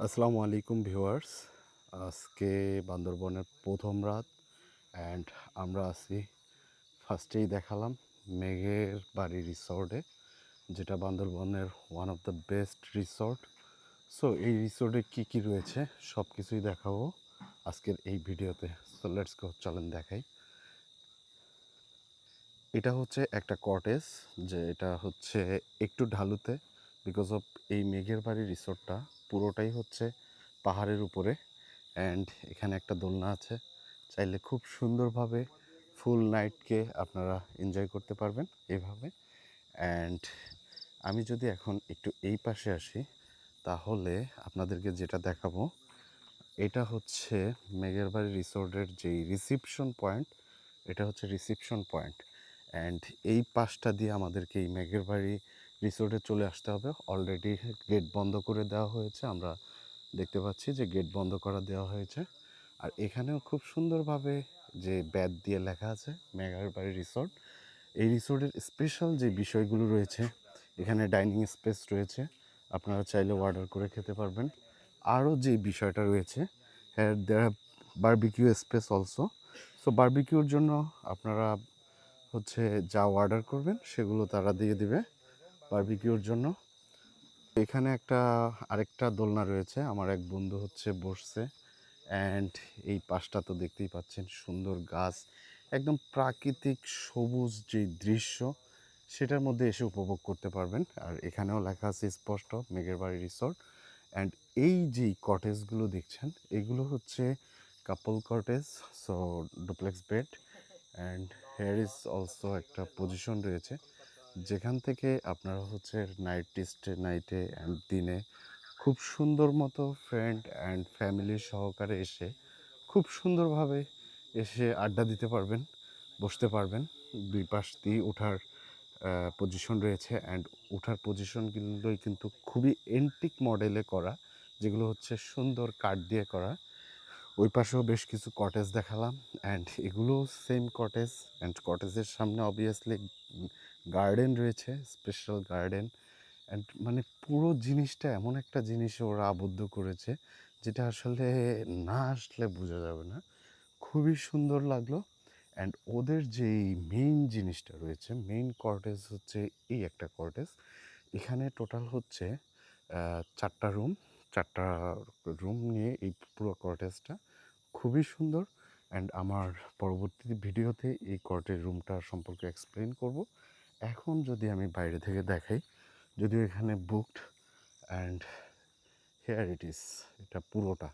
আসসালামু আলাইকুম ভিউয়ার্স। আজকে বান্দরবনের প্রথম রাত অ্যান্ড আমরা আছি ফার্স্টেই দেখালাম মেঘের বাড়ি রিসর্টে, যেটা বান্দরবনের one of the best resort. So এই রিসর্টে কী কী রয়েছে সব কিছুই দেখাবো আজকের এই ভিডিওতে। সো লেটস গো, চলেন দেখাই। এটা হচ্ছে একটা কটেজ, যে এটা হচ্ছে একটু ঢালুতে, বিকজ অফ এই মেঘের বাড়ি রিসোর্টটা পুরোটাই হচ্ছে পাহাড়ের উপরে। অ্যান্ড এখানে একটা দোলনা আছে, চাইলে খুব সুন্দরভাবে ফুল নাইটকে আপনারা এনজয় করতে পারবেন এভাবে। অ্যান্ড আমি যদি এখন একটু এই পাশে আসি, তাহলে আপনাদেরকে যেটা দেখাবো, এটা হচ্ছে মেঘের বাড়ি রিসোর্টের যেই রিসিপশন পয়েন্ট, এটা হচ্ছে রিসিপশন পয়েন্ট। অ্যান্ড এই পাশটা দিয়ে আমাদেরকে এই মেঘের বাড়ি রিসোর্টে চলে আসতে হবে। অলরেডি গেট বন্ধ করে দেওয়া হয়েছে, আমরা দেখতে পাচ্ছি যে গেট বন্ধ করা দেওয়া হয়েছে। আর এখানেও খুব সুন্দরভাবে যে ব্যাট দিয়ে লেখা আছে মেঘের বাড়ি রিসোর্ট। এই রিসোর্টের স্পেশাল যে বিষয়গুলো রয়েছে, এখানে ডাইনিং স্পেস রয়েছে, আপনারা চাইলে অর্ডার করে খেতে পারবেন। আরও যে বিষয়টা রয়েছে, হ্যাঁ, দেয়ার বারবিকিউ স্পেস অলসো। সো বারবিকিউর জন্য আপনারা হচ্ছে যা অর্ডার করবেন সেগুলো তারা দিয়ে দিবে বারবিকিউর জন্য। এখানে আরেকটা দোলনা রয়েছে, আমার এক বন্ধু হচ্ছে বসছে। অ্যান্ড এই পাশটা তো দেখতেই পাচ্ছেন, সুন্দর গাছ, একদম প্রাকৃতিক সবুজ যে দৃশ্য, সেটার মধ্যে এসে উপভোগ করতে পারবেন। আর এখানেও লেখা আছে স্পষ্ট মেঘের বাড়ি রিসোর্ট। অ্যান্ড এই যে কটেজগুলো দেখছেন, এগুলো হচ্ছে couple cottage, so duplex bed. And here is also একটা পজিশন রয়েছে, যেখান থেকে আপনারা হচ্ছে নাইটে অ্যান্ড দিনে খুব সুন্দর মতো ফ্রেন্ড অ্যান্ড ফ্যামিলি সহকারে এসে খুব সুন্দরভাবে এসে আড্ডা দিতে পারবেন, বসতে পারবেন। দুই পাশ দিয়ে ওঠার পজিশন রয়েছে, অ্যান্ড ওঠার পজিশনগুলোই কিন্তু খুবই এন্টিক মডেলে করা, যেগুলো হচ্ছে সুন্দর কাঠ দিয়ে করা। ওই পাশেও বেশ কিছু কটেজ দেখালাম, অ্যান্ড এগুলো সেম কটেজ। অ্যান্ড কটেজের সামনে অবভিয়াসলি গার্ডেন রয়েছে, স্পেশাল গার্ডেন। অ্যান্ড মানে পুরো জিনিসটা এমন একটা জিনিসে ওরা আবদ্ধ করেছে, যেটা আসলে না আসলে বোঝা যাবে না। খুবই সুন্দর লাগলো। অ্যান্ড ওদের যেই মেইন জিনিসটা রয়েছে, মেইন কটেজ হচ্ছে এই একটা কটেজ। এখানে টোটাল হচ্ছে 4টা রুম, 4টা রুম নিয়ে এই পুরো কটেজটা খুবই সুন্দর। অ্যান্ড আমার পরবর্তী ভিডিওতে এই কটেজ রুমটা সম্পর্কে এক্সপ্লেন করব। এখন যদি আমি বাইরে থেকে দেখাই, যদিও এখানে booked, and here it is, এটা পুরোটা।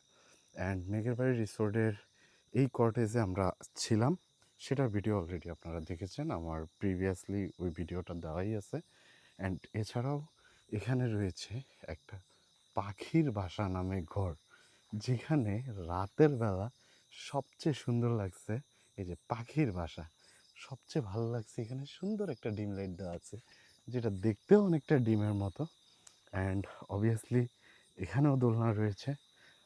অ্যান্ড মেঘের বাড়ি রিসোর্টের এই কটেজে আমরা ছিলাম, সেটার ভিডিও অলরেডি আপনারা দেখেছেন, আমার প্রিভিয়াসলি ওই ভিডিওটা দেওয়াই আছে। অ্যান্ড এছাড়াও এখানে রয়েছে একটা পাখির বাসা নামে ঘর, যেখানে রাতের বেলা সবচেয়ে সুন্দর লাগছে এই যে পাখির বাসা। সবচেয়ে ভালো লাগছে এখানে সুন্দর একটা ডিম লাইট দেওয়া আছে, যেটা দেখতেও অনেকটা ডিমের মতো। অ্যান্ড অবভিয়াসলি এখানেও দোলনা রয়েছে,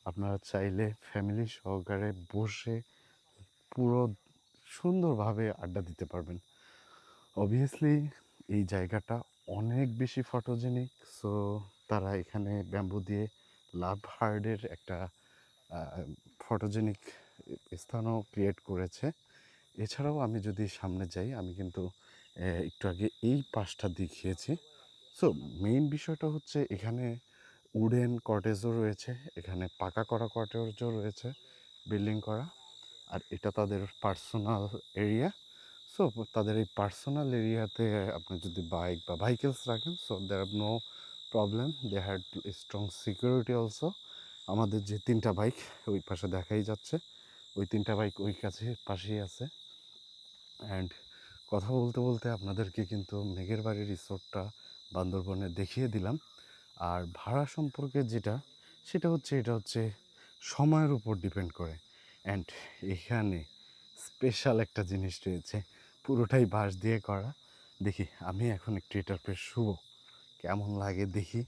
আপনারা চাইলে ফ্যামিলি সহকারে বসে পুরো সুন্দরভাবে আড্ডা দিতে পারবেন। অবভিয়াসলি এই জায়গাটা অনেক বেশি ফটোজেনিক, সো তারা এখানে ব্যাম্বু দিয়ে লাভ হার্ডের একটা ফটোজেনিক স্থানও ক্রিয়েট করেছে। এছাড়াও আমি যদি সামনে যাই, আমি কিন্তু একটু আগে এই পাশটা দেখিয়েছি। সো মেইন বিষয়টা হচ্ছে এখানে উডেন কটেজও রয়েছে, এখানে পাকা করা কটেজও রয়েছে, বিল্ডিং করা। আর এটা তাদের পার্সোনাল এরিয়া। সো তাদের এই পার্সোনাল এরিয়াতে আপনি যদি বাইক বা ভেহিকেলস রাখেন, so there are no problem, they had strong security also. আমাদের যে 3টা বাইক ওই পাশে দেখাই যাচ্ছে, ওই 3টা বাইক ওই কাছে পাশেই আছে। অ্যান্ড কথা বলতে বলতে আপনাদেরকে কিন্তু মেঘের বাড়ি রিসোর্টটা বান্দরবনে দেখিয়ে দিলাম। আর ভাড়া সম্পর্কে যেটা, এটা হচ্ছে সময়ের উপর ডিপেন্ড করে। অ্যান্ড এখানে স্পেশাল একটা জিনিস রয়েছে, পুরোটাই বাঁশ দিয়ে করা। দেখি আমি এখন একটু এটার পর শুভ কেমন লাগে দেখি।